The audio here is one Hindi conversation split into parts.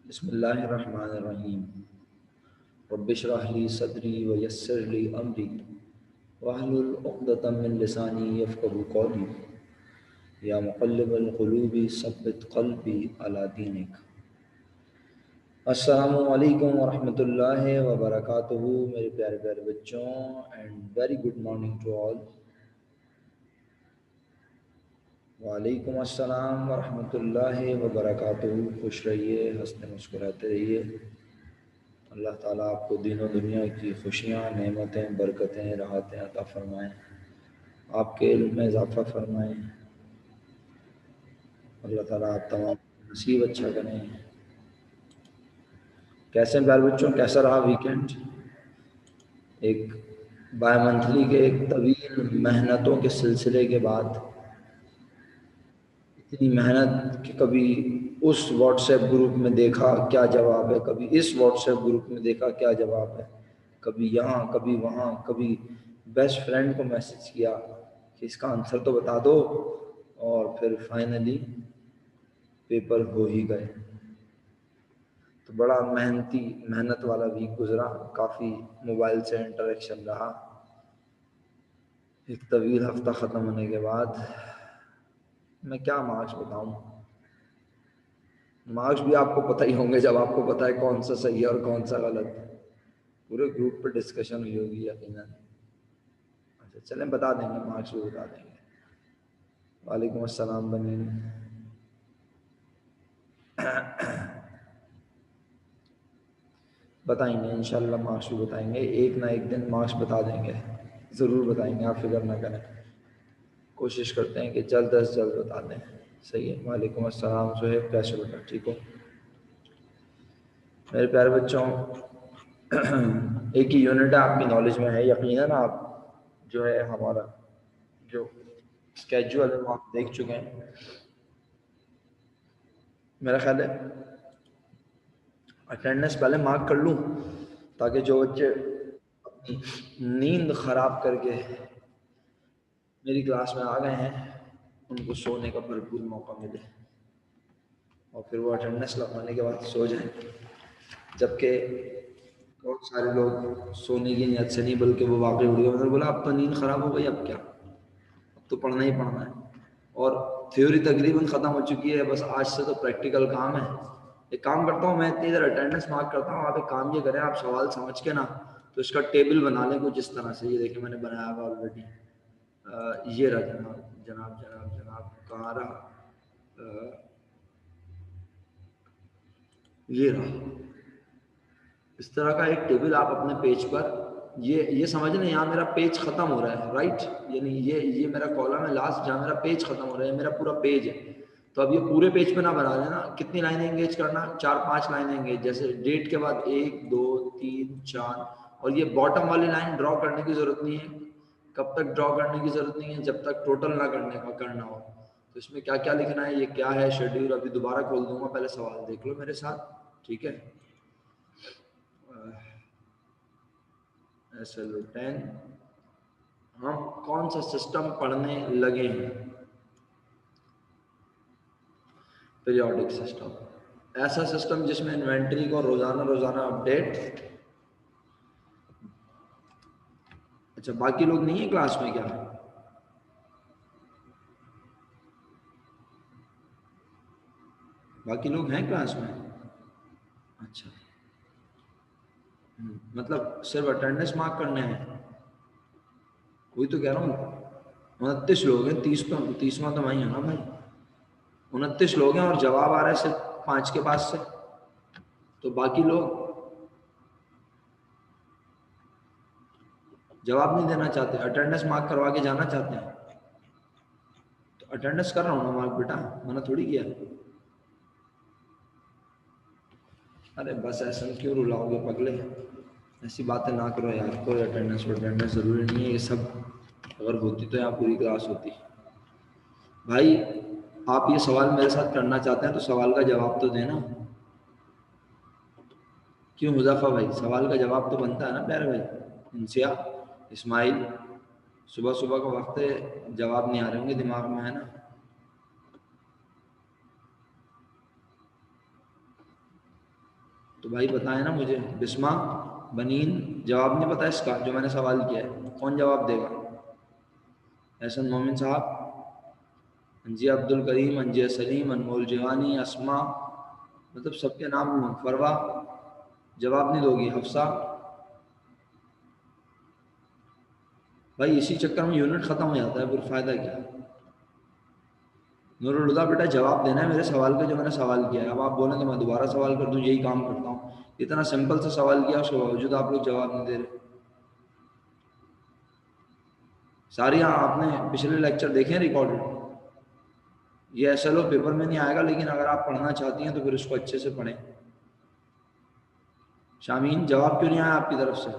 बिस्मिल्लाहिर्रहमानिर्रहीम। रब्बिश्रह ली सदरी व यस्सिर ली अमरी वहलुल उक़दतम मिन लिसानी यफ़क़हू क़ौली। या मुक़ल्लिबल क़ुलूबि सब्बित क़ल्बी अला दीनिक। अस्सलामु अलैकुम व रहमतुल्लाहि व बरकातुहू। मेरे प्यारे प्यारे बच्चों, and very good morning to all. वालेकुम अस्सलाम व रहमतुल्लाहि व बरकातुहू। खुश रहिए, हंसते मुस्कुराते रहिए। अल्लाह ताला आपको दीनों दुनिया की खुशियाँ, नेमतें, बरकतें, राहतें अता फ़रमाएँ, आपके इल्म में इजाफ़ा फ़रमाएँ। अल्लाह ताला आप तमाम नसीब अच्छा करें। कैसे प्यारे बच्चों, कैसा रहा वीकेंड? एक बाय मंथली के एक तवील मेहनतों के सिलसिले के बाद इतनी मेहनत कि कभी उस व्हाट्सएप ग्रुप में देखा क्या जवाब है, कभी इस व्हाट्सएप ग्रुप में देखा क्या जवाब है, कभी यहाँ कभी वहाँ, कभी बेस्ट फ्रेंड को मैसेज किया कि इसका आंसर तो बता दो, और फिर फाइनली पेपर हो ही गए। तो बड़ा मेहनत वाला वीक गुजरा। काफ़ी मोबाइल से इंटरेक्शन रहा। एक तवील हफ्ता ख़त्म होने के बाद मैं क्या मार्क्स बताऊँ। मार्क्स भी आपको पता ही होंगे जब आपको पता है कौन सा सही है और कौन सा गलत है। पूरे ग्रुप पे डिस्कशन हुई होगी यकीनन। अच्छा चलें, बता देंगे, मार्क्स भी बता देंगे। वालेकुम अस्सलाम बनी। बताएंगे इंशाल्लाह, मार्क्स भी बताएंगे। एक ना एक दिन मार्क्स बता देंगे, ज़रूर बताएंगे, आप फिक्र ना करें। कोशिश करते हैं कि जल्द अज जल्द बता दें। सही है। वालेकुम अस्सलाम सुहेब, कैसे बेटा, ठीक हो? मेरे प्यारे बच्चों, एक ही यूनिट है, आपकी नॉलेज में है यकीनन। आप जो है हमारा जो स्केड्यूल है वो आप देख चुके हैं मेरा ख्याल है। अटेंडेंस पहले मार्क कर लूँ ताकि जो बच्चे अपनी नींद ख़राब करके मेरी क्लास में आ गए हैं उनको सोने का भरपूर मौका मिले और फिर वो अटेंडेंस लगवाने के बाद सो जाएं। जबकि बहुत सारे लोग सोने की नीयत से नहीं बल्कि वो वाकई उड़ गए। मैंने बोला अब तो नींद ख़राब हो गई, अब क्या, अब तो पढ़ना ही पढ़ना है। और थ्योरी तकरीबन ख़त्म हो चुकी है, बस आज से तो प्रैक्टिकल काम है। एक काम करता हूँ मैं, इतनी देर अटेंडेंस मार्क करता हूँ, आप एक काम ये करें, आप सवाल समझ के ना तो इसका टेबल बना लें कुछ इस तरह से। ये देखिए मैंने बनाया हुआ ऑलरेडी। ये रहा जनाब जनाब जनाब जनाब, कहाँ रहा, ये रहा। इस तरह का एक टेबल आप अपने पेज पर, ये समझ लें यहाँ मेरा पेज खत्म हो रहा है, राइट। यानी ये मेरा कॉलम है लास्ट, जहाँ मेरा पेज खत्म हो रहा है, मेरा पूरा पेज है। तो अब ये पूरे पेज पे ना बना लेना। कितनी लाइनें एंगेज करना, 4-5 लाइनें एंगेज। जैसे डेट के बाद 1 2 3 4, और ये बॉटम वाली लाइन ड्रॉ करने की जरूरत नहीं है। कब तक ड्रॉ करने की जरूरत नहीं है, जब तक टोटल ना करना हो। तो इसमें क्या क्या लिखना है, ये क्या है शेड्यूल, अभी दोबारा खोल दूंगा, पहले सवाल देख लो मेरे साथ, ठीक है। SLO10, हम कौन सा सिस्टम पढ़ने लगे हैं? पीरियोडिक सिस्टम, ऐसा सिस्टम जिसमें इन्वेंटरी को रोजाना रोजाना अपडेट। अच्छा, बाकी लोग नहीं है क्लास में क्या? बाकी लोग हैं क्लास में? अच्छा, मतलब सिर्फ अटेंडेंस मार्क करने हैं? वही तो कह रहा हूँ, 29 लोग हैं, 30वां तो वही है ना भाई। 29 लोग हैं और जवाब आ रहा है सिर्फ 5 के पास से। तो बाकी लोग जवाब नहीं देना चाहते, अटेंडेंस मार्क करवा के जाना चाहते हैं। तो अटेंडेंस कर रहा हूँ ना मार्क बेटा, मैंने थोड़ी किया। अरे बस ऐसा क्यों रुलाओगे पगले, ऐसी बातें ना करो यार। कोई अटेंडेंस ज़रूरी नहीं है ये सब। अगर होती तो यहाँ पूरी क्लास होती। भाई आप ये सवाल मेरे साथ करना चाहते हैं तो सवाल का जवाब तो देना। क्यों मुज़फ़्फ़र भाई, सवाल का जवाब तो बनता है ना प्यारे भाई। इंसिया, इस्माइल, सुबह सुबह का वक्त है, जवाब नहीं आ रहे होंगे दिमाग में, है ना। तो भाई बताए ना मुझे, बिस्मा बनीन, जवाब नहीं पता इसका जो मैंने सवाल किया है, कौन जवाब देगा? एहसन मोमिन साहब, अंजिया अब्दुल करीम, अंजिया सलीम, अनमोल जिवानी, अस्मा, मतलब सबके नाम लूँ, फरवा जवाब नहीं दोगी, हफ्सा। भाई इसी चक्कर में यूनिट खत्म हो जाता है, फिर फायदा क्या? नूरुल हुदा बेटा जवाब देना है मेरे सवाल का जो मैंने सवाल किया है। अब आप बोलें तो मैं दोबारा सवाल कर दूं, यही काम करता हूँ। इतना सिंपल सा सवाल किया उसके बावजूद आप लोग जवाब नहीं दे रहे। सारिया आपने पिछले लेक्चर देखे हैं रिकॉर्डेड? ये SLO पेपर में नहीं आएगा, लेकिन अगर आप पढ़ना चाहती हैं तो फिर उसको अच्छे से पढ़ें। शामीन जवाब क्यों नहीं आया आपकी तरफ से?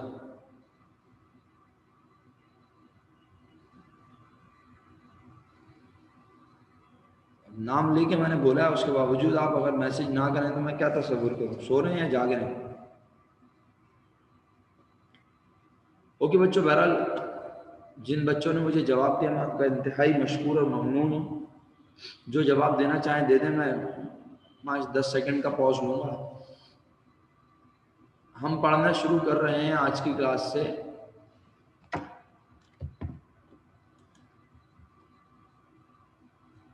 नाम लेके मैंने बोला है, उसके बावजूद आप अगर मैसेज ना करें तो मैं क्या तस्वुर करूँ, सो रहे हैं या जाग रहे हैं? ओके बच्चों, बहरहाल जिन बच्चों ने मुझे जवाब दिया मैं आपका इंतहाई मशकूर और ममनून हूँ। जो जवाब देना चाहें दे दें, मैं 5-10 सेकंड का पॉज लूँगा। हम पढ़ना शुरू कर रहे हैं आज की क्लास से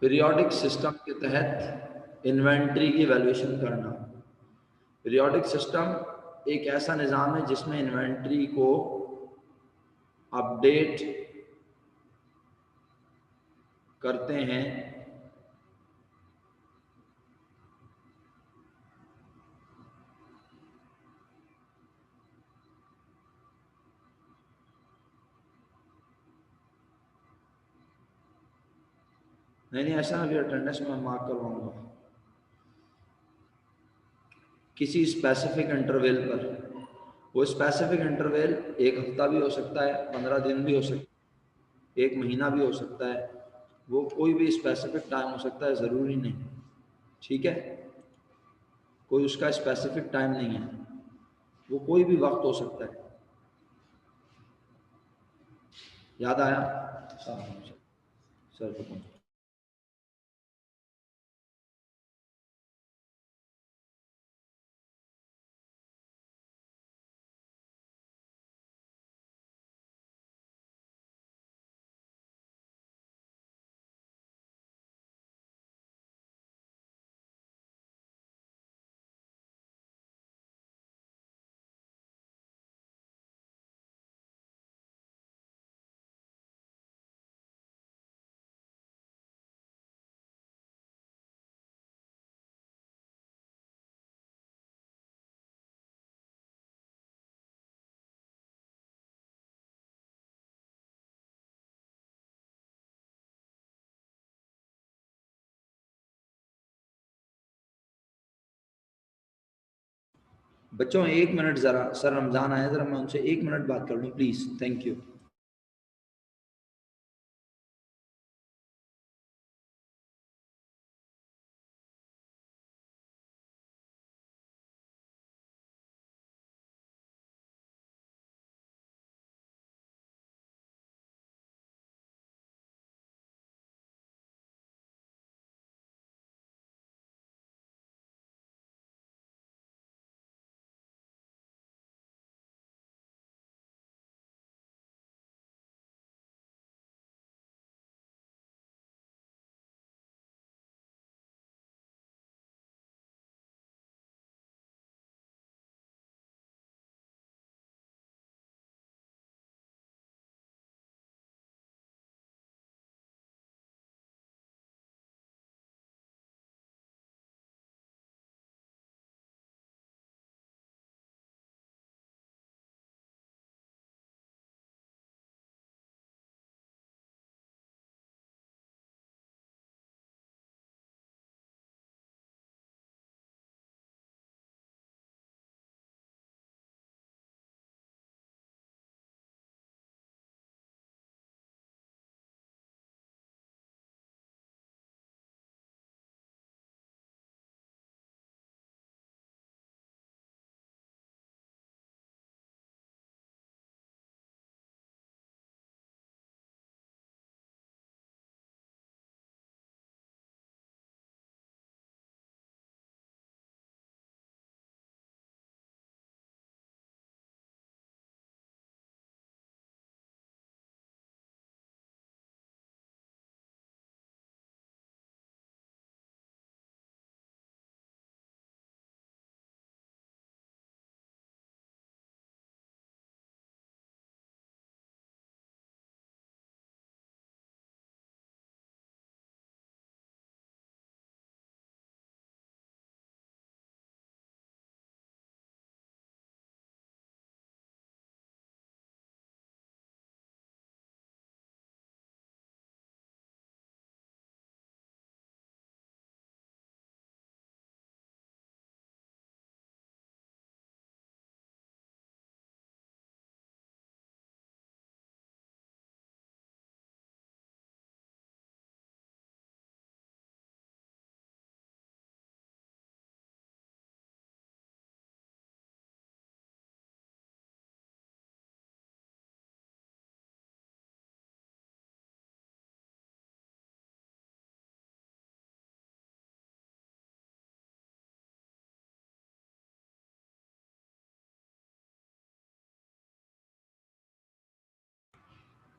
पीरियोडिक सिस्टम के तहत इन्वेंट्री की वैल्यूएशन करना। पीरियोडिक सिस्टम एक ऐसा निज़ाम है जिसमें इन्वेंट्री को अपडेट करते हैं नहीं नहीं, ऐसा अभी अटेंडेंस में मार्क करवाऊंगा किसी स्पेसिफिक इंटरवल पर। वो स्पेसिफिक इंटरवल एक हफ्ता भी हो सकता है, 15 दिन भी हो सकता है, एक महीना भी हो सकता है। वो कोई भी स्पेसिफिक टाइम हो सकता है, ज़रूरी नहीं। ठीक है, कोई उसका स्पेसिफिक टाइम नहीं है, वो कोई भी वक्त हो सकता है। याद आया? सर को बच्चों 1 मिनट ज़रा, सर रमज़ान आए, ज़रा मैं उनसे 1 मिनट बात कर लूँ प्लीज़, थैंक यू।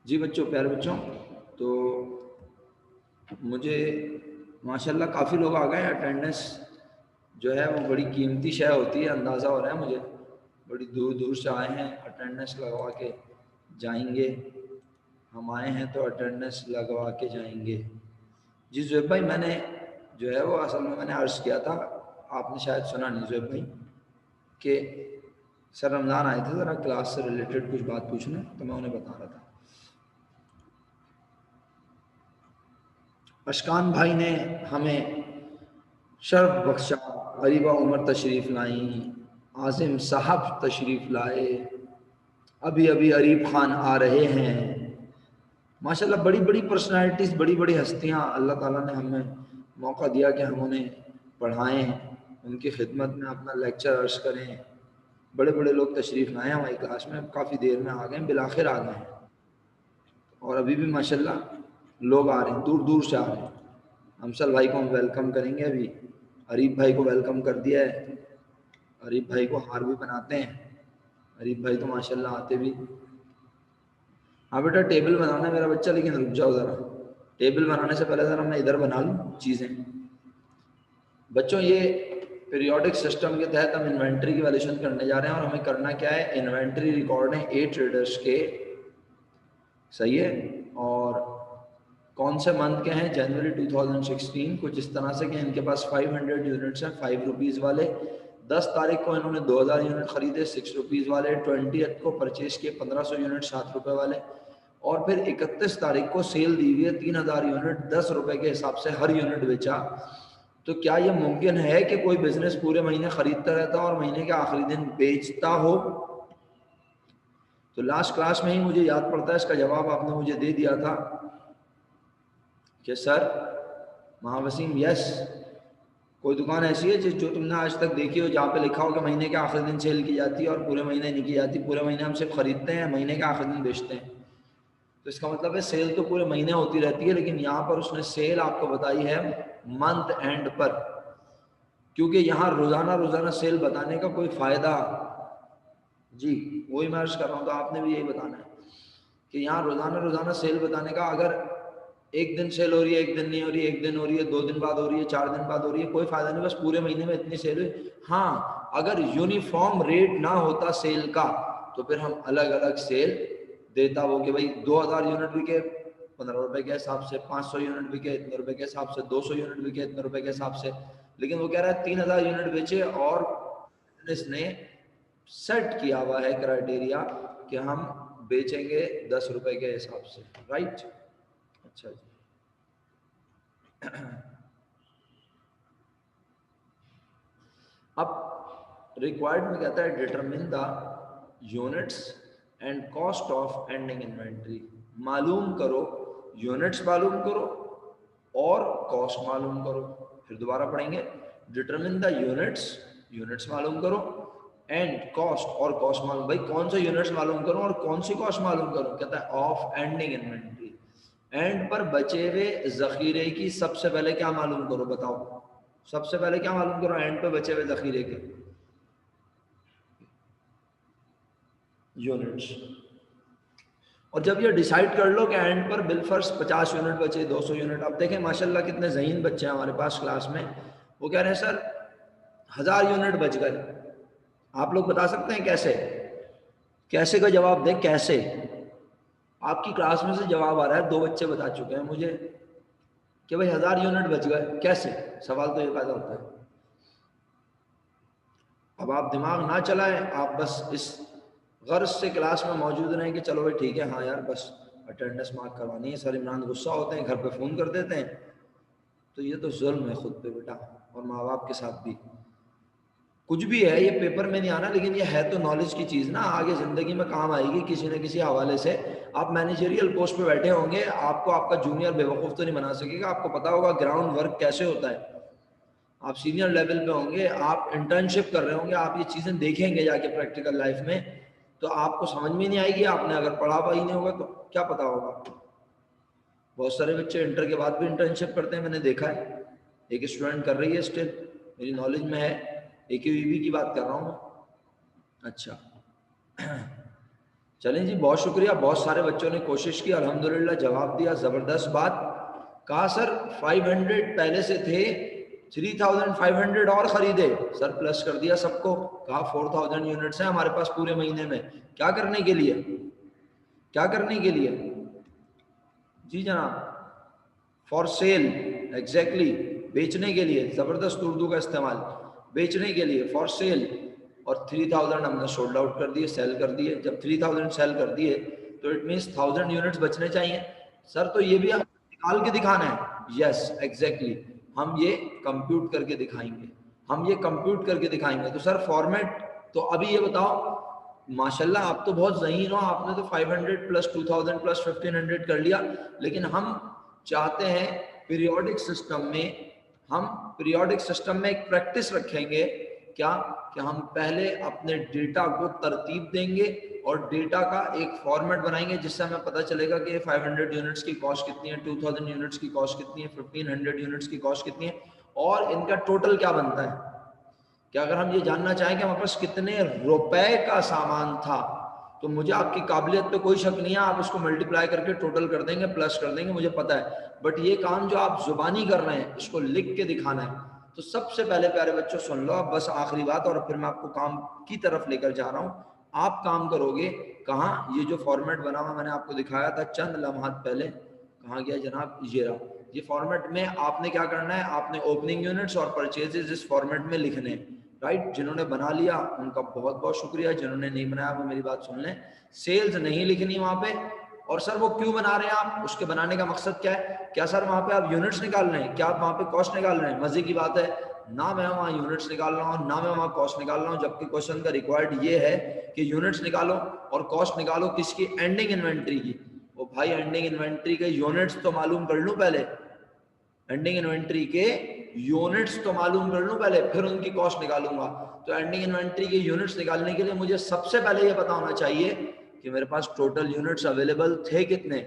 जी बच्चों, प्यारे बच्चों, तो मुझे माशाल्लाह काफ़ी लोग आ गए। अटेंडेंस जो है वो बड़ी कीमती शय होती है, अंदाज़ा हो रहा है मुझे। बड़ी दूर दूर से आए हैं, अटेंडेंस लगवा के जाएंगे। हम आए हैं तो अटेंडेंस लगवा के जाएंगे। जी ज़ुएब भाई, मैंने जो है वो असल में मैंने अर्ज़ किया था, आपने शायद सुना नहीं ज़ुएब भाई, कि सर रमज़ान आए थे, ज़रा क्लास से रिलेटेड कुछ बात पूछना, तो मैं उन्हें बता रहा था। अशकान भाई ने हमें शर्फ बख्शा, अरीबा उमर तशरीफ़ लाई, आज़िम साहब तशरीफ़ लाए, अभी अभी अरीब खान आ रहे हैं। माशाल्लाह बड़ी बड़ी पर्सनालिटीज़, बड़ी बड़ी हस्तियाँ अल्लाह ताला ने हमें मौका दिया कि हम उन्हें पढ़ाएँ, उनकी खिदमत में अपना लेक्चर अर्ज करें। बड़े बड़े लोग तशरीफ़ लाए हमारी क्लास में, काफ़ी देर में आ गए, बिलाखिर आ गए हैं। और अभी भी माशाल्लाह लोग आ रहे हैं, दूर दूर से आ रहे हैं। हमसल भाई को हम वेलकम करेंगे अभी, अरीब भाई को वेलकम कर दिया है, अरीब भाई को हार भी बनाते हैं। अरीब भाई तो माशाल्लाह आते भी। हाँ बेटा, टेबल बनाना है मेरा बच्चा, लेकिन रुक जाओ ज़रा, टेबल बनाने से पहले ज़रा मैं इधर बना लूँ चीज़ें। बच्चों, ये पीरियोडिक सिस्टम के तहत हम इन्वेंट्री की वैल्यूएशन करने जा रहे हैं, और हमें करना क्या है, इन्वेंट्री रिकॉर्ड है ए ट्रेडर्स के, सही है। और कौन से मंथ के हैं, जनवरी 2016, कुछ इस तरह से कि इनके पास 500 यूनिट्स हैं, 5 रुपीज़ वाले। 10 तारीख को इन्होंने 2000 यूनिट खरीदे 6 रुपीज़ वाले, 20 को परचेज किए 1500 यूनिट 7 रुपये वाले, और फिर 31 तारीख को सेल दी हुई है 3000 यूनिट 10 रुपये के हिसाब से हर यूनिट बेचा। तो क्या ये मुमकिन है कि कोई बिजनेस पूरे महीने खरीदता रहता और महीने के आखिरी दिन बेचता हो? तो लास्ट क्लास में ही मुझे याद पड़ता है, इसका जवाब आपने मुझे दे दिया था कि सर महावसीम, यस, कोई दुकान ऐसी है जो तुमने आज तक देखी हो जहाँ पे लिखा हो कि महीने के आखिरी दिन सेल की जाती है और पूरे महीने नहीं की जाती, पूरे महीने हम सिर्फ खरीदते हैं, महीने के आखिरी दिन बेचते हैं? तो इसका मतलब है सेल तो पूरे महीने होती रहती है, लेकिन यहाँ पर उसने सेल आपको बताई है मंथ एंड पर, क्योंकि यहाँ रोजाना रोजाना सेल बताने का कोई फायदा, जी वही मैं अर्ज कर रहा हूँ, तो आपने भी यही बताना है कि यहाँ रोजाना रोजाना सेल बताने का, अगर एक दिन सेल हो रही है, एक दिन नहीं हो रही है, एक दिन हो रही है, 2 दिन बाद हो रही है, 4 दिन बाद हो रही है, कोई फायदा नहीं, बस पूरे महीने में इतनी सेल हुई। हाँ, अगर यूनिफॉर्म रेट ना होता सेल का, तो फिर हम अलग अलग सेल देता वो कि भाई 2000 यूनिट बिके 15 रुपए के हिसाब से, 500 यूनिट बिके इतने रुपए के हिसाब से, 200 यूनिट बिके इतने रुपए के हिसाब से। लेकिन वो कह रहा है 3000 यूनिट बेचे, और इसने सेट किया हुआ है क्राइटेरिया कि हम बेचेंगे 10 रुपए के हिसाब से, राइट? अच्छा जी। अब रिक्वायर्ड में कहता है determine the units and cost of ending inventory. मालूम करो, यूनिट्स मालूम करो और कॉस्ट मालूम करो। फिर दोबारा पढ़ेंगे, डिटरमिन द यूनिट्स, यूनिट्स मालूम करो, एंड कॉस्ट, और कॉस्ट मालूम। भाई कौन से यूनिट्स मालूम करूं और कौन सी कॉस्ट मालूम करूं? कहता है ऑफ एंडिंग इन्वेंट्री, एंड पर बचे हुए जखीरे की सबसे पहले क्या मालूम करो? बताओ, सबसे पहले क्या मालूम करो एंड पे बचे हुए जखीरे के? यूनिट्स। और जब ये डिसाइड कर लो कि एंड पर बिलफर्स 50 यूनिट बचे, 200 यूनिट, अब देखें माशाल्लाह कितने ज़हीन बच्चे हैं हमारे पास क्लास में, वो कह रहे हैं सर 1000 यूनिट बच गए। आप लोग बता सकते हैं कैसे? कैसे का जवाब दें, कैसे? आपकी क्लास में से जवाब आ रहा है, 2 बच्चे बता चुके हैं मुझे कि भाई 1000 यूनिट बच गए, कैसे? सवाल तो ये पैदा होता है। अब आप दिमाग ना चलाएं, आप बस इस गर्ज से क्लास में मौजूद रहें कि चलो भाई ठीक है, हाँ यार बस अटेंडेंस मार्क करवानी है, सर इमरान गुस्सा होते हैं, घर पे फ़ोन कर देते हैं, तो ये तो जुल्म है खुद पे बेटा, और माँ बाप के साथ भी। कुछ भी है, ये पेपर में नहीं आना, लेकिन ये है तो नॉलेज की चीज़ ना, आगे ज़िंदगी में काम आएगी किसी न किसी हवाले से। आप मैनेजरियल पोस्ट पे बैठे होंगे, आपको आपका जूनियर बेवकूफ़ तो नहीं बना सकेगा, आपको पता होगा ग्राउंड वर्क कैसे होता है। आप सीनियर लेवल पे होंगे, आप इंटर्नशिप कर रहे होंगे, आप ये चीज़ें देखेंगे जाके प्रैक्टिकल लाइफ में, तो आपको समझ में नहीं आएगी। आपने अगर पढ़ा हुआ ही नहीं होगा तो क्या पता होगा। बहुत सारे बच्चे इंटर के बाद भी इंटर्नशिप करते हैं, मैंने देखा है। एक स्टूडेंट कर रही है स्टिल, मेरी नॉलेज में है, AQVB की बात कर रहा हूँ मैं। अच्छा चलें जी, बहुत शुक्रिया। बहुत सारे बच्चों ने कोशिश की, अल्हम्दुलिल्लाह जवाब दिया, ज़बरदस्त बात। कहा सर 500 पहले से थे, 3500 और खरीदे। सर प्लस कर दिया सबको। कहा 4000 यूनिट्स हैं हमारे पास पूरे महीने में। क्या करने के लिए? क्या करने के लिए? जी जनाब, फॉर सेल, एग्जैक्टली, बेचने के लिए। जबरदस्त उर्दू का इस्तेमाल, बेचने के लिए, फॉर सेल। और 3000 हमने सोल्ड आउट कर दिए, सेल कर दिए। जब 3000 सेल कर दिए तो इट मीन्स 1000 यूनिट्स बचने चाहिए। सर तो ये भी हम निकाल के दिखाना है? यस एग्जैक्टली, हम ये कंप्यूट करके दिखाएंगे, हम ये कंप्यूट करके दिखाएंगे। तो सर फॉर्मेट, तो अभी ये बताओ, माशाल्लाह आप तो बहुत ज़हीन हो, आपने तो 500 प्लस 2000 प्लस 1500 कर लिया। लेकिन हम चाहते हैं पीरियोडिक सिस्टम में, हम पीरियोडिक सिस्टम में एक प्रैक्टिस रखेंगे। क्या? कि हम पहले अपने डेटा को तरतीब देंगे और डेटा का एक फॉर्मेट बनाएंगे जिससे हमें पता चलेगा कि 500 यूनिट्स की कॉस्ट कितनी है, 2000 यूनिट्स की कॉस्ट कितनी है, 1500 यूनिट्स की कॉस्ट कितनी है, और इनका टोटल क्या बनता है। कि अगर हम ये जानना चाहें कि हमारे पास कितने रुपए का सामान था, तो मुझे आपकी काबिलियत पे कोई शक नहीं है, आप इसको मल्टीप्लाई करके टोटल कर देंगे, प्लस कर देंगे, मुझे पता है। बट ये काम जो आप जुबानी कर रहे हैं, इसको लिख के दिखाना है। तो सबसे पहले प्यारे बच्चों सुन लो आप, बस आखिरी बात, और फिर मैं आपको काम की तरफ लेकर जा रहा हूँ। आप काम करोगे कहाँ? ये जो फॉर्मेट बना हुआ मैंने आपको दिखाया था चंद लम्हात पहले, कहाँ गया जनाब, ये रहा। ये फॉर्मेट में आपने क्या करना है, आपने ओपनिंग यूनिट्स और परचेजेस इस फॉर्मेट में लिखने हैं। राइट, जिन्होंने बना लिया उनका बहुत बहुत शुक्रिया, जिन्होंने नहीं बनाया वो मेरी बात सुन लें। सेल्स नहीं लिखनी वहां पे। और सर वो क्यों बना रहे हैं आप, उसके बनाने का मकसद क्या है? क्या सर वहां पे आप यूनिट्स निकाल रहे हैं? क्या आप वहां पे कॉस्ट निकाल रहे हैं? मजे की बात है, ना मैं वहां यूनिट्स निकाल रहा हूँ, ना मैं वहां कॉस्ट निकाल रहा हूँ। जबकि क्वेश्चन का रिक्वायर्ड ये है कि यूनिट्स निकालो और कॉस्ट निकालो किसकी? एंडिंग इन्वेंट्री की। ओ भाई, एंडिंग इन्वेंट्री के यूनिट्स तो मालूम कर लूं पहले, एंडिंग इन्वेंट्री के यूनिट्स तो मालूम कर लूं पहले, फिर उनकी कॉस्ट निकालूंगा। तो एंडिंग इन्वेंट्री के यूनिट्स निकालने के लिए मुझे सबसे पहले ये पता होना चाहिए कि मेरे पास टोटल यूनिट्स अवेलेबल थे कितने।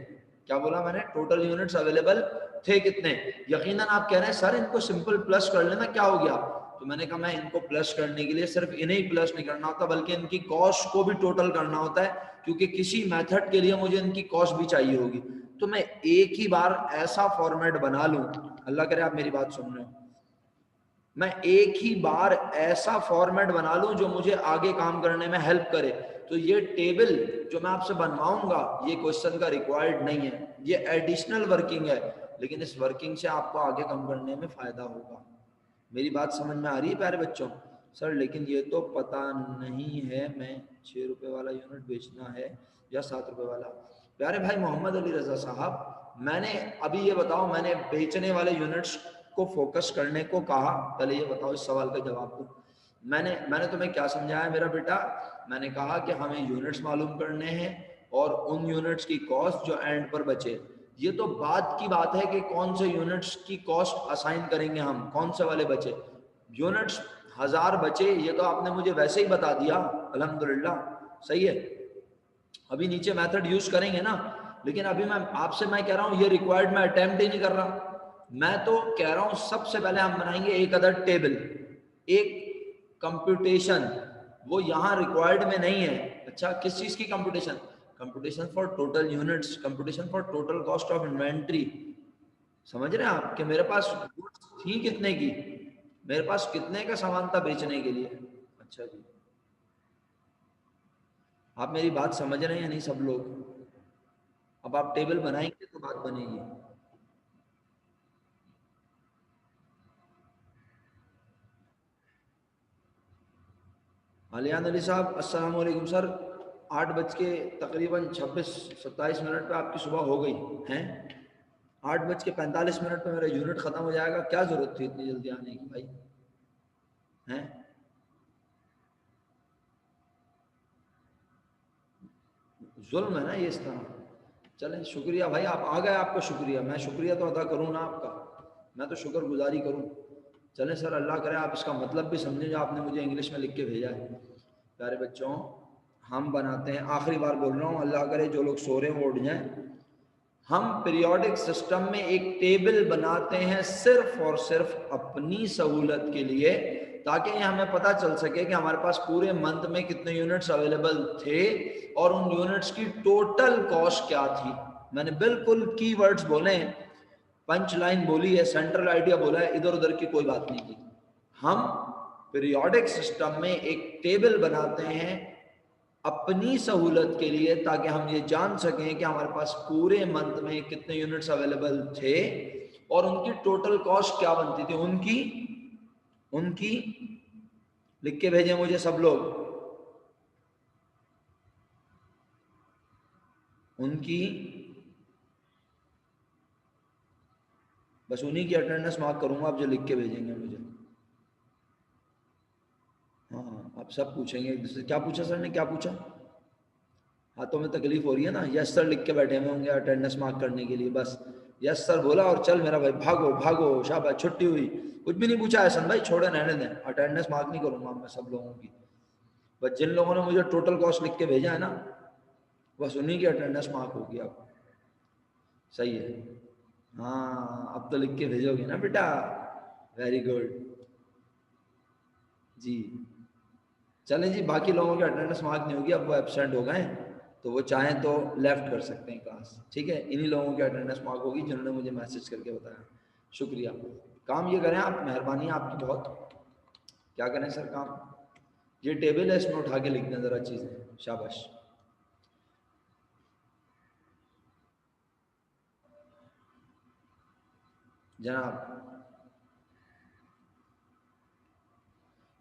क्या बोला मैंने? टोटल यूनिट्स अवेलेबल थे कितने। यकीनन आप कह रहे हैं सर इनको सिंपल प्लस कर लेना, क्या हो गया? तो मैंने कहा मैं इनको प्लस करने के लिए सिर्फ इन्हें ही प्लस नहीं करना होता, बल्कि इनकी कॉस्ट को भी टोटल करना होता है, क्योंकि किसी मेथड के लिए मुझे इनकी कॉस्ट भी चाहिए होगी। तो मैं एक ही बार ऐसा फॉर्मेट बना लूं, अल्लाह करे आप मेरी बात सुन रहे हो, मैं एक ही बार ऐसा फॉर्मेट बना लूं जो मुझे आगे काम करने में हेल्प करे। तो ये टेबल जो मैं आपसे बनवाऊंगा, ये क्वेश्चन का रिक्वायर्ड नहीं है, ये एडिशनल वर्किंग है, लेकिन इस वर्किंग से आपको आगे काम करने में फायदा होगा। मेरी बात समझ में आ रही है प्यारे बच्चों? सर लेकिन ये तो पता नहीं है, मैं 6 रुपए वाला यूनिट बेचना है या 7 रुपए वाला। प्यारे भाई मोहम्मद अली रजा साहब, मैंने अभी ये बताओ, मैंने बेचने वाले यूनिट्स को फोकस करने को कहा? पहले ये बताओ, इस सवाल का जवाब दो। मैंने तुम्हें क्या समझाया मेरा बेटा? मैंने कहा कि हमें यूनिट्स मालूम करने हैं और उन यूनिट्स की कॉस्ट जो एंड पर बचे। ये तो बात की बात है कि कौन से यूनिट्स की कॉस्ट असाइन करेंगे हम, कौन से वाले बचे। यूनिट्स 1000 बचे, ये तो आपने मुझे वैसे ही बता दिया, अल्हम्दुलिल्लाह, सही है। अभी नीचे मेथड यूज करेंगे ना, लेकिन अभी मैं कह रहा हूं ये रिक्वायर्ड मैं अटेम्प्ट ही नहीं कर रहा। मैं तो कह रहा हूं सबसे पहले हम बनाएंगे एक अदर टेबल, एक कंप्यूटेशन, वो यहां रिक्वायर्ड में नहीं है। अच्छा, किस चीज की computation? Computation for total units, computation for total cost of inventory. समझ रहे हैं आप कि मेरे पास गुड्स थी कितने की, मेरे पास कितने का सामान था बेचने के लिए। अच्छा जी, आप मेरी बात समझ रहे हैं या नहीं सब लोग? अब आप टेबल बनाएंगे तो बात बनेगी। आलियान अली साहब अस्सलाम वालेकुम सर, 8 बज के तकरीबन 26-27 मिनट पे आपकी सुबह हो गई हैं। 8 बज के 45 मिनट पे मेरा यूनिट खत्म हो जाएगा, क्या जरूरत थी इतनी जल्दी आने की भाई, हैं? जुल्म है ना ये इस तरह। चलें शुक्रिया भाई, आप आ गए, आपका शुक्रिया, मैं शुक्रिया तो अदा करूँ ना आपका, मैं तो शुक्रगुजारी करूँ। चलें सर, अल्लाह करे आप इसका मतलब भी समझें जो आपने मुझे इंग्लिश में लिख के भेजा है। प्यारे बच्चों, हम बनाते हैं, आखिरी बार बोल रहा हूँ, अल्लाह करे जो लोग सो रहे हैं वो उठ जाएं। हम पीरियोडिक सिस्टम में एक टेबल बनाते हैं सिर्फ और सिर्फ अपनी सहूलत के लिए, ताकि हमें पता चल सके कि हमारे पास पूरे मंथ में कितने यूनिट्स अवेलेबल थे और उन यूनिट्स की टोटल कॉस्ट क्या थी। मैंने बिल्कुल कीवर्ड्स बोले, पंच लाइन बोली है, सेंट्रल आइडिया बोला है, इधर उधर की कोई बात नहीं की। हम पीरियोडिक सिस्टम में एक टेबल बनाते हैं अपनी सहूलत के लिए, ताकि हम ये जान सकें कि हमारे पास पूरे मंथ में कितने यूनिट्स अवेलेबल थे और उनकी टोटल कॉस्ट क्या बनती थी। उनकी उनकी लिख के भेजें मुझे सब लोग, उनकी, बस उन्हीं की अटेंडेंस मार्क करूंगा आप जो लिख के भेजेंगे मुझे। हाँ आप सब पूछेंगे एक दूसरे, क्या पूछा सर ने, क्या पूछा, हाथों में तकलीफ हो रही है ना, यस सर लिख के बैठे हुए होंगे अटेंडेंस मार्क करने के लिए, बस यस सर बोला और चल मेरा भाई, भागो भागो, शाबाश छुट्टी हुई। कुछ भी नहीं पूछा है सन भाई, छोड़े रहने दें, अटेंडेंस मार्क नहीं करूंगा मैं सब लोगों की, बस जिन लोगों ने मुझे टोटल कॉस्ट लिख के भेजा है ना, बस उन्हीं की अटेंडेंस मार्क होगी। आप सही है, हाँ अब तो लिख के भेजोगे ना बेटा, वेरी गुड जी। चले जी, बाकी लोगों की अटेंडेंस मार्क नहीं होगी, अब वो एब्सेंट हो गए तो वो चाहें तो लेफ्ट कर सकते हैं क्लास, ठीक है। इन्हीं लोगों की अटेंडेंस मार्क होगी जिन्होंने मुझे मैसेज करके बताया, शुक्रिया। काम ये करें आप, मेहरबानी आपकी बहुत। क्या करें सर काम, ये टेबल है इसमें उठा के लिख दें ज़रा चीज़ें, शाबाश। जनाब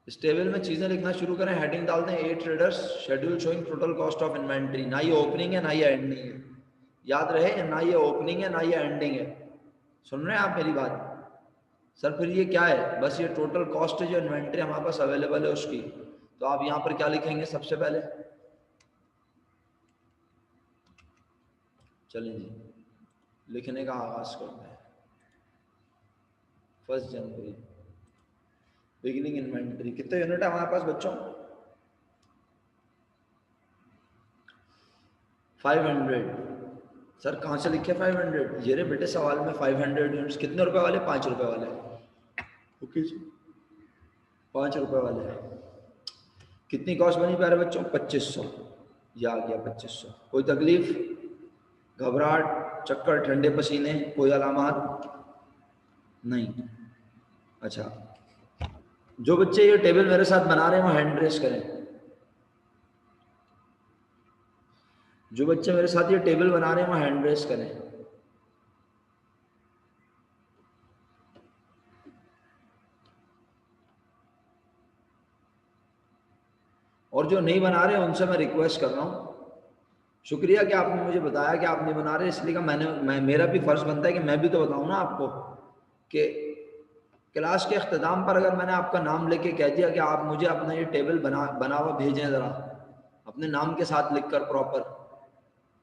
इस टेबल में चीज़ें लिखना शुरू करें, हेडिंग डाल दें, 8 traders schedule showing total cost of inventory. ना ये ओपनिंग है ना ये एंडिंग है, याद रहे, ना ये ओपनिंग है ना ये एंडिंग है। सुन रहे हैं आप मेरी बात सर, फिर ये क्या है, बस ये टोटल कॉस्ट है जो इन्वेंट्री हमारे पास अवेलेबल है उसकी। तो आप यहाँ पर क्या लिखेंगे सबसे पहले, चलें जी लिखने का आगाज करते हैं। 1 जनवरी बिगिनिंग इन्वेंट्री, कितने यूनिट है हमारे पास बच्चों, 500। सर कहाँ से लिखे 500, ये रे बेटे सवाल में 500 यूनिट्स, कितने रुपए वाले, 5 रुपए वाले, ओके जी 5 रुपए वाले हैं। कितनी कॉस्ट बनी प्यारे बच्चों, 2500, ये आ गया 2500। कोई तकलीफ, घबराहट, चक्कर, ठंडे पसीने, कोई अलामात नहीं। अच्छा, जो बच्चे ये टेबल मेरे साथ बना रहे हैं वो हैंड रेस करें, जो बच्चे मेरे साथ ये टेबल बना रहे हैं वो हैंड रेस करें। और जो नहीं बना रहे उनसे मैं रिक्वेस्ट कर रहा हूँ, शुक्रिया कि आपने मुझे बताया कि आप नहीं बना रहे, इसलिए का मेरा भी फर्ज बनता है कि मैं भी तो बताऊँ ना आपको, कि क्लास के अख्ताम पर अगर मैंने आपका नाम लेके कह दिया कि आप मुझे अपना ये टेबल बना हुआ भेजें ज़रा अपने नाम के साथ लिखकर प्रॉपर,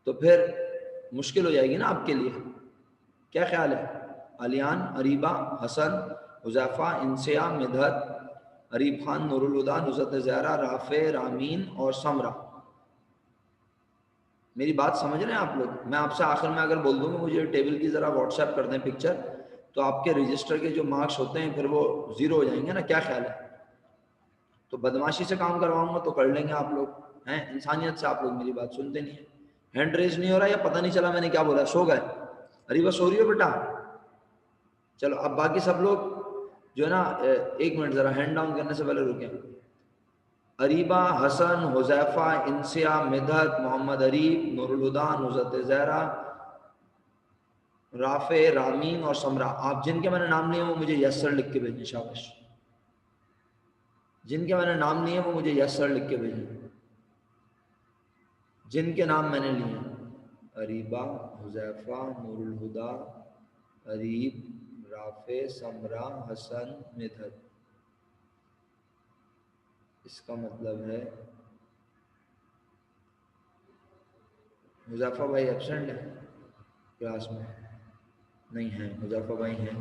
तो फिर मुश्किल हो जाएगी ना आपके लिए। क्या ख्याल है, अलियान, अरीबा, हसन, हुज़ैफ़ा, इंसिया, मिदहत, अरीब खान, नूरुल हुदा, नुज़रत ज़हरा, राफ़े, रामीन और समरा। मेरी बात समझ रहे हैं आप लोग, मैं आपसे आखिर में अगर बोल दूंगा मुझे टेबल की ज़रा व्हाट्सएप कर दें पिक्चर, तो आपके रजिस्टर के जो मार्क्स होते हैं फिर वो ज़ीरो हो जाएंगे ना, क्या ख्याल है। तो बदमाशी से काम करवाऊंगा तो कर लेंगे आप लोग हैं, इंसानियत से आप लोग मेरी बात सुनते नहीं है। हैंड रेज नहीं हो रहा, या पता नहीं चला मैंने क्या बोला, सो गए, अरे बस सो रही हो बेटा, चलो अब बाकी सब लोग जो है ना, 1 मिनट ज़रा हैंड डाउन करने से पहले रुकें। अरीबा, हसन, हुज़ैफ़ा, इंसिया, मिदहत, मोहम्मद अरीब, नूरुल हुदा, नुज़रत ज़हरा, राफ़े, रामीन और समरा, आप जिनके मैंने नाम लिए वो मुझे यस सर लिख के भेजें, शाबाश। जिनके मैंने नाम लिए वो मुझे यस सर लिख के भेजें, जिनके नाम मैंने लिए, अरीबा, हुज़ैफ़ा, नूरुल हुदा, अरीब, राफ़े, समरा, हसन, मिदहत। इसका मतलब है हुज़ैफ़ा भाई एब्सेंट है क्लास में, नहीं है, हुज़ैफ़ा भाई हैं।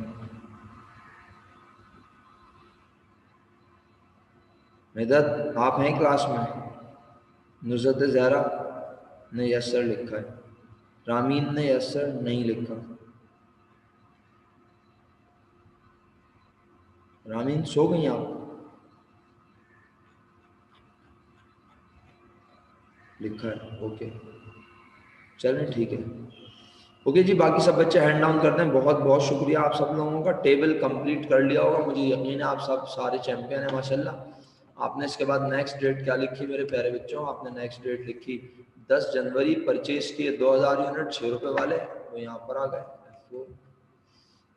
मिदहत आप हैं क्लास में, नुज़रत ज़हरा ने यस सर लिखा है, रामीन ने यस सर नहीं लिखा। रामीन सो गई आप, लिखा है, ओके चलें ठीक है। ओके जी, बाकी सब बच्चे हैंड डाउन करते हैं। बहुत बहुत शुक्रिया आप सब लोगों का। टेबल कंप्लीट कर लिया होगा, मुझे यकीन है आप सब सारे चैंपियन हैं माशाल्लाह। आपने इसके बाद नेक्स्ट डेट क्या लिखी मेरे प्यारे बच्चों? आपने नेक्स्ट डेट लिखी 10 जनवरी, परचेज किए 2000 यूनिट 6 रुपये वाले, वो यहाँ पर आ गए।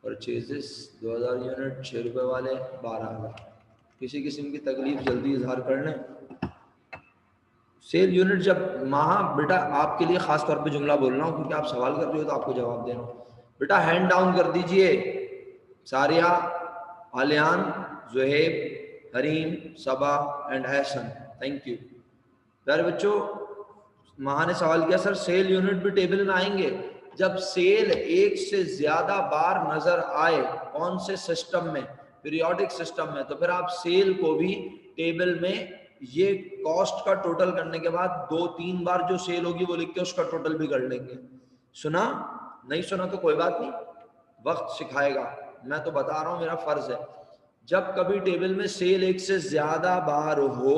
परचेजेस 2000 यूनिट 6 रुपये वाले 12,000। किसी किस्म की तकलीफ जल्दी इजहार कर लें। सेल यूनिट जब बेटा आपके लिए खास तौर पे जुमला बोल रहा हूँ क्योंकि आप सवाल कर रहे हो तो आपको जवाब दे रहा हूँ। बेटा हैंड डाउन कर दीजिए, सारिया, आलियान, जुहेब, हरीम, सबा एंड एहसन, थैंक यू। प्यारे बच्चों, महा ने सवाल किया सर सेल यूनिट भी टेबल में आएंगे? जब सेल एक से ज्यादा बार नजर आए, कौन से सिस्टम में? पीरियोडिक सिस्टम में, तो फिर आप सेल को भी टेबल में ये कॉस्ट का टोटल करने के बाद 2-3 बार जो सेल होगी वो लिख के उसका टोटल भी कर लेंगे। सुना? नहीं सुना तो कोई बात नहीं, वक्त सिखाएगा। मैं तो बता रहा हूं, मेरा फर्ज है। जब कभी टेबल में सेल एक से ज्यादा बार हो,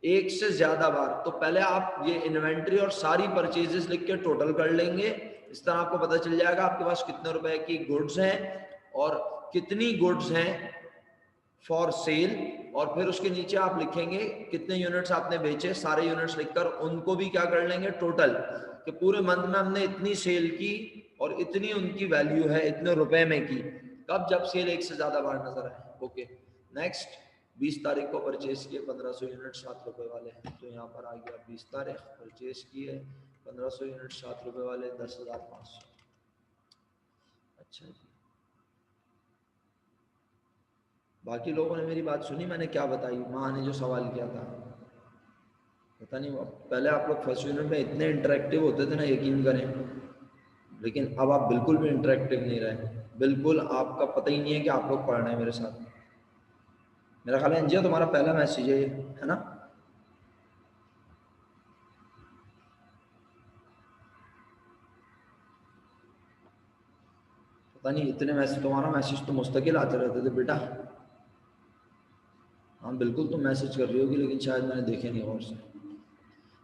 एक से ज्यादा बार, तो पहले आप ये इन्वेंट्री और सारी परचेजेस लिख के टोटल कर लेंगे। इस तरह आपको पता चल जाएगा आपके पास कितने रुपए की गुड्स हैं और कितनी गुड्स हैं फॉर सेल, और फिर उसके नीचे आप लिखेंगे कितने यूनिट्स आपने बेचे, सारे यूनिट्स लिखकर उनको भी क्या कर लेंगे टोटल, कि पूरे मंथ में हमने इतनी सेल की और इतनी उनकी वैल्यू है इतने रुपए में की। कब? जब सेल एक से ज्यादा बार नजर आए। ओके नेक्स्ट, 20 तारीख को परचेज किए 1500 यूनिट 7 रुपए वाले, तो यहाँ पर आ गया 20 तारीख परचेज किए 1500 यूनिट 7 रुपए वाले 10,500। अच्छा जी, बाकी लोगों ने मेरी बात सुनी? मैंने क्या बताई? माँ ने जो सवाल किया था, पता नहीं, पहले आप लोग फर्स्ट यूनिट में इतने इंटरेक्टिव होते थे ना, यकीन करें, लेकिन अब आप बिल्कुल भी इंटरेक्टिव नहीं रहे। बिल्कुल आपका पता ही नहीं है कि आप लोग पढ़ रहे हैं मेरे साथ। मेरा ख्याल है अंजिया तुम्हारा पहला मैसेज है ये, है ना? पता नहीं, इतने मैसेज, तुम्हारा मैसेज तो मुस्तकिल आते रहते थे बेटा। हाँ बिल्कुल तुम मैसेज कर रही होगी, लेकिन शायद मैंने देखे नहीं गौर से,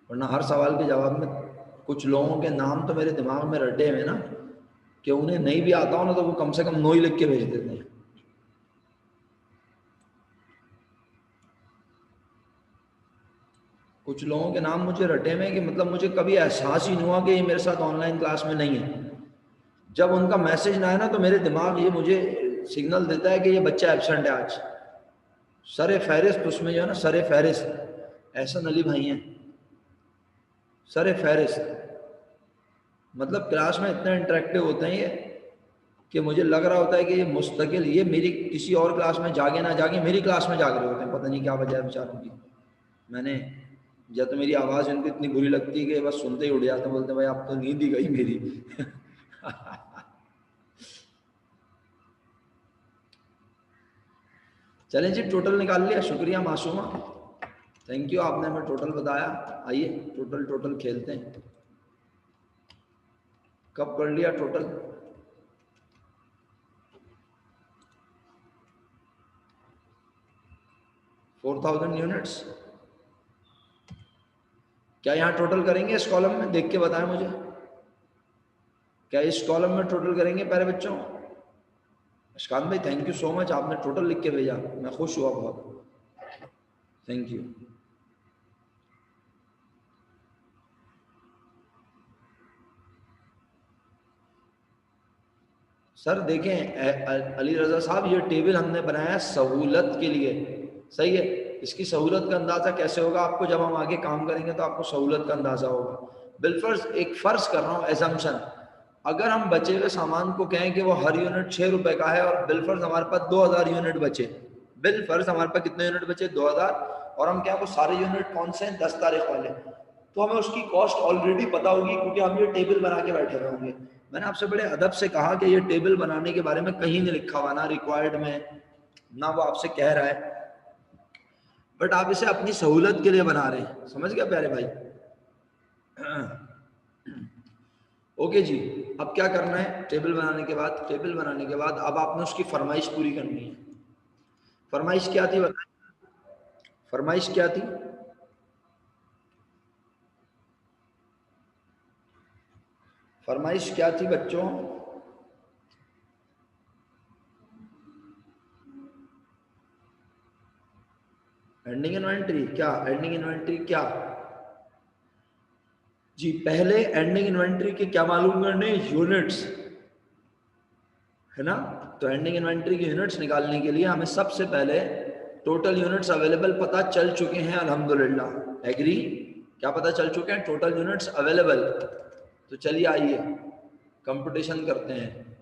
वरना हर सवाल के जवाब में कुछ लोगों के नाम तो मेरे दिमाग में रटे हुए ना, कि उन्हें नहीं भी आता हो ना तो वो कम से कम नो ही लिख के भेज देते हैं। कुछ लोगों के नाम मुझे रटे हुए कि मतलब मुझे कभी एहसास ही नहीं हुआ कि ये मेरे साथ ऑनलाइन क्लास में नहीं है। जब उनका मैसेज ना आए ना तो मेरे दिमाग ये मुझे सिग्नल देता है कि ये बच्चा एब्सेंट है आज। सरे फहरिस्त उसमें जो है ना, सरे फहरिस्त एहसन अली भाई हैं, सरे फहरिस्त। मतलब क्लास में इतना इंटरेक्टिव होते हैं ये कि मुझे लग रहा होता है कि ये मुस्तकिल, ये मेरी किसी और क्लास में जागे ना जागे, मेरी क्लास में जाग रहे होते हैं। पता नहीं क्या वजह है बेचारों की। मैंने, या तो मेरी आवाज़ इनको इतनी बुरी लगती है कि बस सुनते ही उड़ जाते, बोलते भाई आप तो नींद ही गई मेरी। चलें जी, टोटल निकाल लिया, शुक्रिया मासूमा, थैंक यू, आपने हमें टोटल बताया। आइए टोटल टोटल खेलते हैं। कब कर लिया टोटल? $4,000 यूनिट्स। क्या यहाँ टोटल करेंगे इस कॉलम में? देख के बताएं मुझे, क्या इस कॉलम में टोटल करेंगे प्यारे बच्चों? अशकान भाई थैंक यू सो मच, आपने टोटल लिख के भेजा, मैं खुश हुआ बहुत, थैंक यू। सर देखें अली रजा साहब, ये टेबल हमने बनाया सहूलत के लिए, सही है। इसकी सहूलत का अंदाजा कैसे होगा आपको? जब हम आगे काम करेंगे तो आपको सहूलत का अंदाजा होगा। बिलफर्ज एक फर्ज कर रहा हूँ, एजम्पशन, अगर हम बचे हुए सामान को कहें कि वो हर यूनिट 6 रुपए का है और बिलफर्ज हमारे पास 2000 यूनिट बचे, बिलफर्ज हमारे पास कितने यूनिट बचे? 2000, और हम क्या वो सारे यूनिट कौन से हैं? 10 तारीख वाले, तो हमें उसकी कॉस्ट ऑलरेडी पता होगी क्योंकि हम ये टेबल बना के बैठे हुए होंगे। मैंने आपसे बड़े अदब से कहा कि ये टेबल बनाने के बारे में कहीं नहीं लिखा हुआ, ना रिक्वायर्ड में, ना वो आपसे कह रहा है, बट आप इसे अपनी सहूलत के लिए बना रहे हैं, समझ गया प्यारे भाई? ओके जी, अब क्या करना है? टेबल बनाने के बाद, टेबल बनाने के बाद अब आपने उसकी फरमाइश पूरी करनी है। फरमाइश क्या थी बताएं? फरमाइश क्या थी? फरमाइश क्या थी बच्चों? एंडिंग इन्वेंटरी क्या? एंडिंग इन्वेंटरी क्या जी? पहले एंडिंग इन्वेंटरी के क्या मालूम करने? यूनिट्स, है ना? तो एंडिंग इन्वेंटरी के यूनिट्स निकालने के लिए हमें सबसे पहले टोटल यूनिट्स अवेलेबल पता चल चुके हैं अल्हम्दुलिल्लाह। एग्री? क्या पता चल चुके हैं? Total units available. तो चलिए आइए कंपटीशन करते हैं,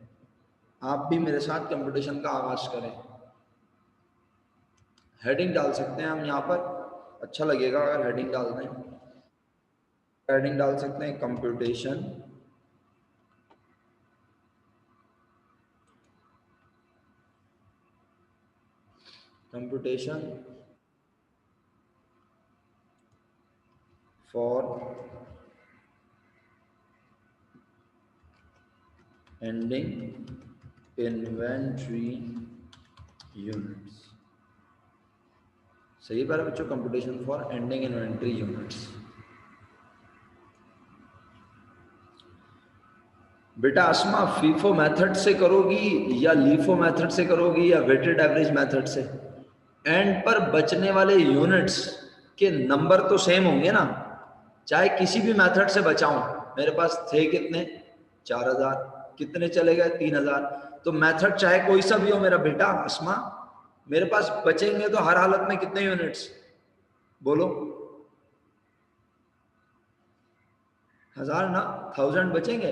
आप भी मेरे साथ कंपटीशन का आगाज करें। हेडिंग डाल सकते हैं हम यहाँ पर, अच्छा लगेगा अगर हेडिंग डाल दें। हेडिंग डाल सकते हैं computation computation for ending inventory units. सही बात है बच्चों, computation for ending inventory units. बेटा अस्मा, फीफो मेथड से करोगी या लीफो मेथड से करोगी या वेटेड एवरेज मेथड से? एंड पर बचने वाले यूनिट्स के नंबर तो सेम होंगे ना, चाहे किसी भी मेथड से बचाऊं। मेरे पास थे कितने? 4000। कितने चले गए? 3000। तो मेथड चाहे कोई सा भी हो मेरा बेटा अस्मा, मेरे पास बचेंगे तो हर हालत में कितने यूनिट्स? बोलो। 1000 ना, 1000 बचेंगे।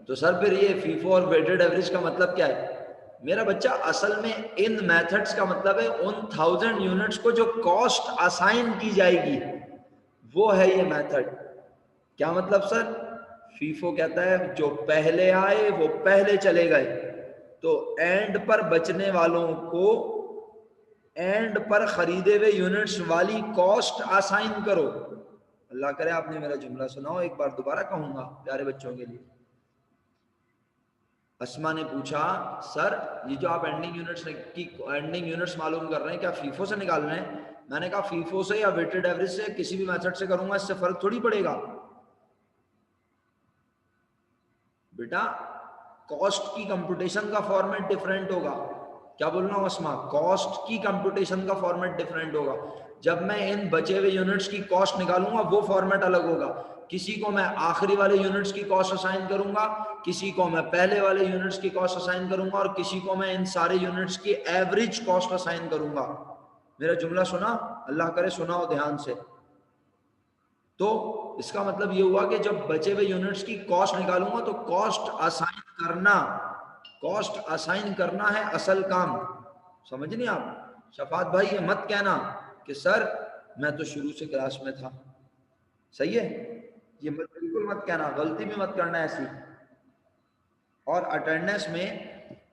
तो सर फिर ये फीफो और वेटेड एवरेज का मतलब क्या है? मेरा बच्चा असल में इन मेथड्स का मतलब है उन 1000 यूनिट्स को जो कॉस्ट असाइन की जाएगी, वो है ये मेथड। क्या मतलब सर? फीफो कहता है जो पहले आए वो पहले चले गए, तो एंड पर बचने वालों को एंड पर खरीदे हुए यूनिट्स वाली कॉस्ट असाइन करो। अल्लाह करे आपने मेरा जुमला सुना हो, एक बार दोबारा कहूंगा प्यारे बच्चों के लिए। अस्मा ने पूछा सर ये जो आप एंडिंग यूनिट्स की एंडिंग यूनिट्स मालूम कर रहे हैं, क्या फीफो से निकाल रहे हैं? मैंने कहा फीफो से या वेटेड एवरेज से, किसी भी मेथड से करूंगा, इससे फर्क थोड़ी पड़ेगा बेटा। कॉस्ट की कंप्यूटेशन का फॉर्मेट डिफरेंट होगा। क्या बोल रहा हूं अस्मा? कॉस्ट की कंप्यूटेशन का फॉर्मेट डिफरेंट होगा। जब मैं इन बचे हुए यूनिट्स की कॉस्ट निकालूंगा वो फॉर्मेट अलग होगा। किसी को मैं आखिरी वाले यूनिट्स की कॉस्ट असाइन करूंगा, किसी को मैं पहले वाले यूनिट्स की कॉस्ट असाइन करूंगा, और किसी को मैं इन सारे यूनिट्स की एवरेज कॉस्ट असाइन करूंगा। मेरा जुमला सुना? अल्लाह करे सुना हो ध्यान से। तो इसका मतलब ये हुआ कि जब बचे हुए यूनिट्स की कॉस्ट निकालूंगा तो कॉस्ट असाइन करना है असल काम। समझ नहीं आप? शफात भाई ये मत कहना कि सर मैं तो शुरू से क्लास में था। सही है? ये मत, बिल्कुल मत कहना, गलती भी मत करना ऐसी। और अटेंडेंस में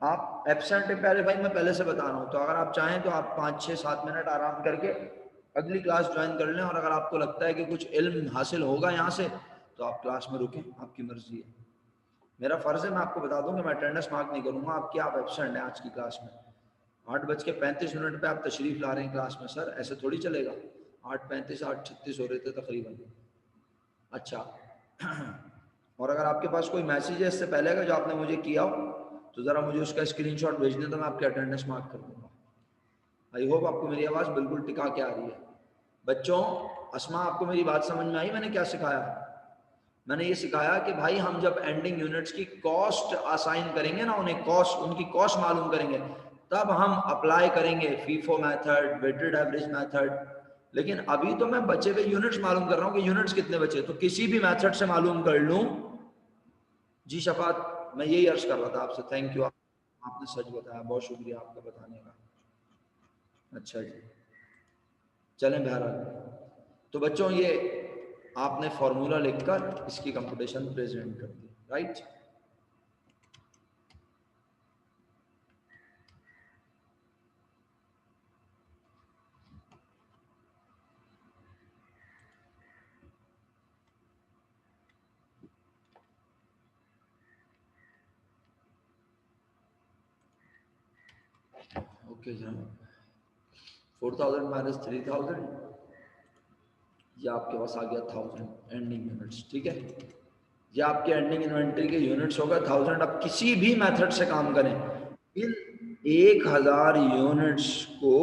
आप एब्सेंट है प्यारे भाई, मैं पहले से बता रहा हूँ, तो अगर आप चाहें तो आप 5 6 7 मिनट आराम करके अगली क्लास ज्वाइन कर लें, और अगर आपको लगता है कि कुछ इल्म हासिल होगा यहाँ से तो आप क्लास में रुकें, आपकी मर्जी है। मेरा फर्ज है मैं आपको बता दूं कि मैं अटेंडेंस मार्क नहीं करूंगा आपकी, आप एब्सेंट हैं आज की क्लास में। 8:35 पे आप तशरीफ ला रहे हैं क्लास में, सर ऐसे थोड़ी चलेगा। 8:35 8:36 हो रहे थे तकरीबन। अच्छा और अगर आपके पास कोई मैसेज है इससे पहले का जो आपने मुझे किया हो, तो ज़रा मुझे उसका स्क्रीनशॉट भेज दें तो मैं आपकी अटेंडेंस मार्क कर दूंगा। आई होप आपको मेरी आवाज़ बिल्कुल टिका के आ रही है। बच्चों, अस्मा आपको मेरी बात समझ में आई? मैंने क्या सिखाया? मैंने ये सिखाया कि भाई हम जब एंडिंग यूनिट्स की कॉस्ट असाइन करेंगे ना, उन्हें कॉस्ट, उनकी कॉस्ट मालूम करेंगे, तब हम अप्लाई करेंगे FIFO method, weighted average method. लेकिन अभी तो मैं बचे हुए यूनिट्स मालूम कर रहा हूँ कि यूनिट्स कितने बचे, तो किसी भी मेथड से मालूम कर लूँ। जी शफात, मैं यही अर्ज कर रहा था आपसे। थैंक यू, आपने सच बताया, बहुत शुक्रिया आपका बताने का। अच्छा जी, चलें बहरहाल। तो बच्चों ये आपने फॉर्मूला लिखकर इसकी कंप्यूटेशन प्रेजेंट कर दी, राइट? ओके जनाब, 4000 माइनस 3000, ये आपके पास आ गया 1000 एंडिंग यूनिट्स। ठीक है, ये आपके एंडिंग इन्वेंट्री के यूनिट्स होगा 1000। अब किसी भी मेथड से काम करें, इन 1000 यूनिट्स को,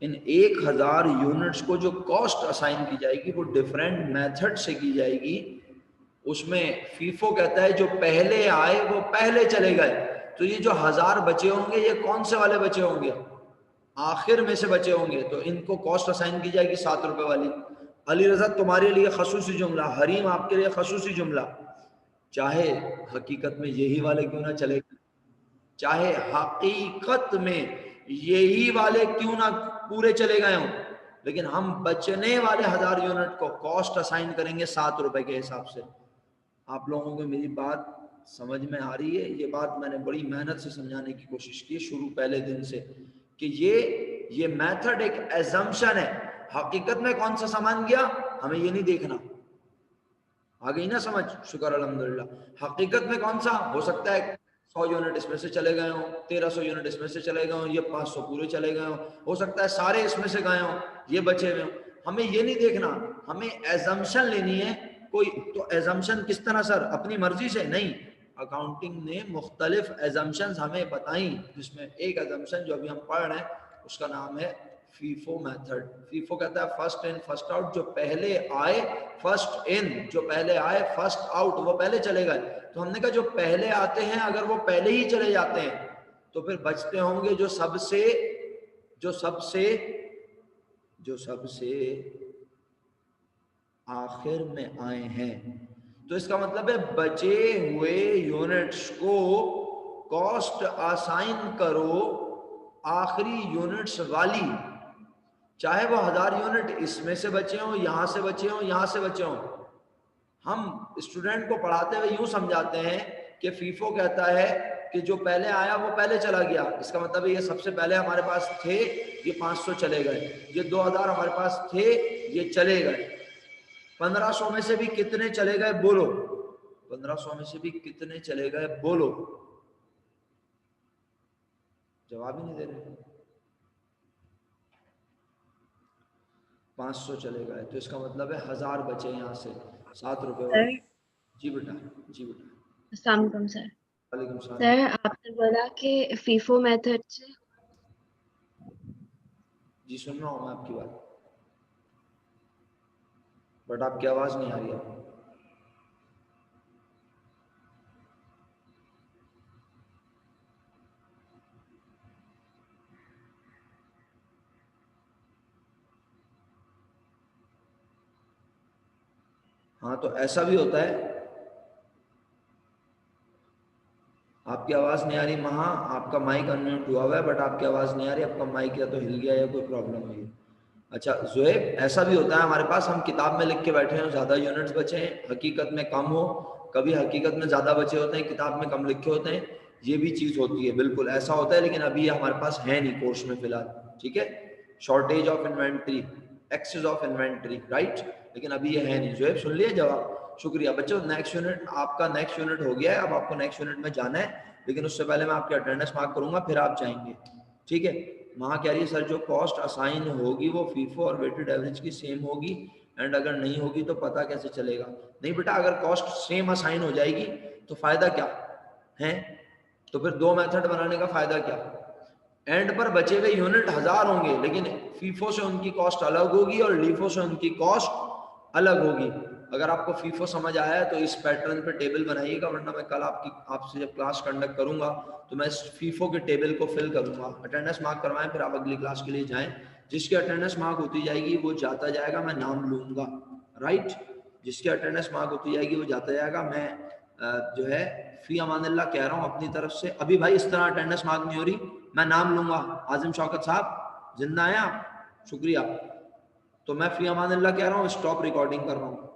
इन 1000 यूनिट्स को जो कॉस्ट असाइन की जाएगी वो डिफरेंट मेथड से की जाएगी। उसमें फीफो कहता है जो पहले आए वो पहले चले गए। तो ये जो 1000 बचे होंगे ये कौन से वाले बचे होंगे? आखिर में से बचे होंगे, तो इनको कॉस्ट असाइन की जाएगी 7 रुपए वाली। अली रजा तुम्हारे लिए खसूसी जुमला, हरीम आपके लिए खसूसी जुमला, चाहे हकीकत में यही वाले क्यों ना चले, चाहे हकीकत में यही वाले क्यों ना पूरे चले गए हों, लेकिन हम बचने वाले 1000 यूनिट को कॉस्ट असाइन करेंगे 7 रुपए के हिसाब से। आप लोगों को मेरी बात समझ में आ रही है? ये बात मैंने बड़ी मेहनत से समझाने की कोशिश की शुरू पहले दिन से, कि ये मेथड एक एजम्पशन है। हकीकत में कौन सा सामान गया हमें ये नहीं देखना। आ गई ना समझ? शुक्र अल्हम्दुलिल्लाह। हकीकत में कौन सा हो सकता है 100 यूनिट इसमें से चले गए हों, 1300 यूनिट इसमें से चले गए हों, ये 500 पूरे चले गए हों, हो सकता है सारे इसमें से गए हों, ये बचे हुए हों। हमें ये नहीं देखना, हमें एजम्पशन लेनी है कोई। तो एजम्पशन किस तरह सर? अपनी मर्जी से नहीं, अकाउंटिंग ने मुख्तलिफ एजम्पशंस हमें बताई, जिसमें एक एजम्पशन जो अभी हम पढ़ रहे हैं उसका नाम है फीफो मेथड। फीफो कहता है फर्स्ट इन फर्स्ट आउट, जो पहले आए फर्स्ट इन, जो पहले आए फर्स्ट आउट, वो पहले चले गए। तो हमने कहा जो पहले आते हैं अगर वो पहले ही चले जाते हैं तो फिर बचते होंगे जो सबसे आखिर में आए हैं। तो इसका मतलब है बचे हुए यूनिट्स को कॉस्ट असाइन करो आखिरी यूनिट्स वाली, चाहे वो 1000 यूनिट इसमें से बचे हों, यहां से बचे हों, यहां से बचे हों। हम स्टूडेंट को पढ़ाते हुए यूं समझाते हैं कि फीफो कहता है कि जो पहले आया वो पहले चला गया। इसका मतलब है ये सबसे पहले हमारे पास थे, ये 500 चले गए, ये 2000 हमारे पास थे, ये चले गए। 1500 में से भी कितने चले गए बोलो? 1500 में से भी कितने चले गए बोलो? जवाब ही नहीं दे रहे। 500 चले गए, तो इसका मतलब है 1000 बचे यहाँ से 7 रुपए वाले। जी बेटा, जी बेटा। अस्सलाम वालेकुम सर। वालेकुम सलाम। सर आपने बोला कि फीफो मेथड से, जी सुन रहा हूँ मैं आपकी बात, बट आपकी आवाज नहीं आ रही है। हाँ तो ऐसा भी होता है, आपकी आवाज नहीं आ रही महा, आपका माइक अनम्यूट हुआ हुआ है बट आपकी आवाज नहीं आ रही। आपका माइक या तो हिल गया या कोई प्रॉब्लम हुई है। अच्छा ज़ुएब, ऐसा भी होता है हमारे पास, हम किताब में लिख के बैठे हैं ज़्यादा यूनिट्स बचे हैं, हकीकत में कम हो, कभी हकीकत में ज़्यादा बचे होते हैं, किताब में कम लिखे होते हैं, ये भी चीज़ होती है, बिल्कुल ऐसा होता है। लेकिन अभी हमारे पास है नहीं कोर्स में फिलहाल, ठीक है। Shortage of inventory, excess of inventory, right, लेकिन अभी ये है नहीं। ज़ुएब सुन लिया जवाब? शुक्रिया बच्चों। नेक्स्ट यूनिट आपका, नेक्स्ट यूनिट हो गया है, अब आपको नेक्स्ट यूनिट में जाना है, लेकिन उससे पहले मैं आपकी अटेंडेंस मार्क करूंगा फिर आप जाएंगे, ठीक है। वहाँ कह रही है सर जो कॉस्ट असाइन होगी वो फीफो और वेटेड एवरेज की सेम होगी, एंड अगर नहीं होगी तो पता कैसे चलेगा? नहीं बेटा, अगर कॉस्ट सेम असाइन हो जाएगी तो फायदा क्या है? तो फिर दो मेथड बनाने का फायदा क्या? एंड पर बचे हुए यूनिट 1000 होंगे, लेकिन फीफो से उनकी कॉस्ट अलग होगी और लीफो से उनकी कॉस्ट अलग होगी। अगर आपको फीफो समझ आया है तो इस पैटर्न पे टेबल बनाइएगा, वरना मैं कल आपसे जब क्लास कंडक्ट करूंगा तो मैं इस फीफो के टेबल को फिल करूंगा। अटेंडेंस मार्क करवाएं, फिर आप अगली क्लास के लिए जाएं। जिसकी अटेंडेंस मार्क होती जाएगी वो जाता जाएगा, मैं नाम लूंगा, राइट। जिसकी अटेंडेंस मार्क होती जाएगी वो जाता जाएगा। मैं जो है फी अमानिल्लाह कह रहा हूँ अपनी तरफ से। अभी भाई इस तरह अटेंडेंस मार्क नहीं हो रही, मैं नाम लूंगा। आजिम शौकत साहब जिंदा हैं आप? शुक्रिया। तो मैं फी अमानिल्लाह कह रहा हूँ, स्टॉप रिकॉर्डिंग कर रहा हूँ।